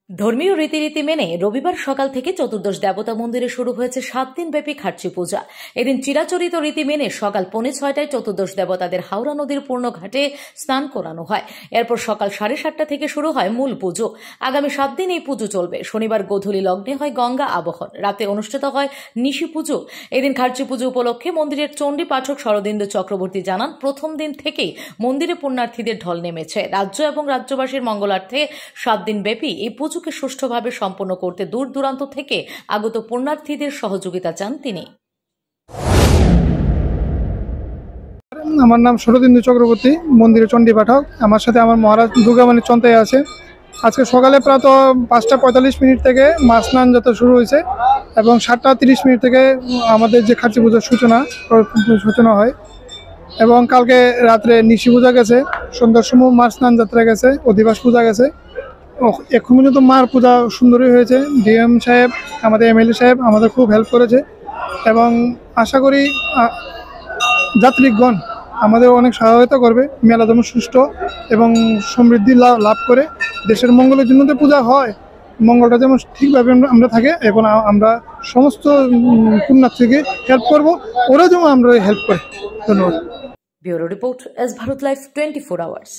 ধর্মীয় রীতিনীতি মেনে রবিবার সকাল থেকে চতুর্দশ দেবতা মন্দিরে শুরু হয়েছে 7 দিন ব্যাপী খার্চি পূজা। এদিন চিরাচরিত রীতি মেনে সকাল 6:45টায় চতুর্দশ দেবতাদের হাওড়া নদীর পূর্ণ ঘাটে স্নান করানো হয়। এরপর সকাল 7:30টা থেকে শুরু হয় মূল পুজো। আগামী 7 দিন এই পুজো চলবে। শনিবার গোধূলি লগ্নে হয় গঙ্গা আবাহন, রাতে অনুষ্ঠিত হয় নিশি পুজো। এদিন খার্চি পুজো উপলক্ষে মন্দিরের চণ্ডী পাঠক শরদিন্দু চক্রবর্তী জানান, প্রথম দিন থেকেই মন্দিরে পুণ্যার্থীদের ঢল নেমেছে। রাজ্য এবং রাজ্যবাসীর মঙ্গলার্থে 7 দিন ব্যাপী এই পুজোকে সুষ্ঠুভাবে সম্পন্ন করতে দূর দূরান্ত থেকে আগত পুণ্যার্থীদের সহযোগিতা চান তিনি। আমার নাম শরদিন্দু চক্রবর্তী, মন্দিরে চণ্ডী পাঠক। আমার সাথে আমার মহারাজ দুর্গামণি চন্তাই আছে। আজকে সকালে প্রাত 5:45 থেকে মা স্নান যাত্রা শুরু হয়েছে এবং 7:30 থেকে আমাদের যে খার্চি পূজার সূচনা হয় এবং কালকে রাত্রে নিশি পূজা গেছে, সন্ধ্যার সময় মার স্নান যাত্রা গেছে, অধিবাস পূজা গেছে। এখন পর্যন্ত মার পূজা সুন্দরই হয়েছে। ডিএম সাহেব, আমাদের এমএলএ সাহেব আমাদের খুব হেল্প করেছে এবং আশা করি যাত্রীগণ আমাদের অনেক সহায়তা করবে। মেলা যেমন সুষ্ঠু এবং সমৃদ্ধি লাভ করে দেশের মঙ্গলের জন্য তো পূজা হয়, মঙ্গলটা যেমন ঠিকভাবে আমরা থাকে। এখন আমরা সমস্ত পুণ্যার্থীকে হেল্প করব, ওরা যেমন আমরা হেল্প করে। ধন্যবাদ। Bureau report, S Bharat live 24 hours.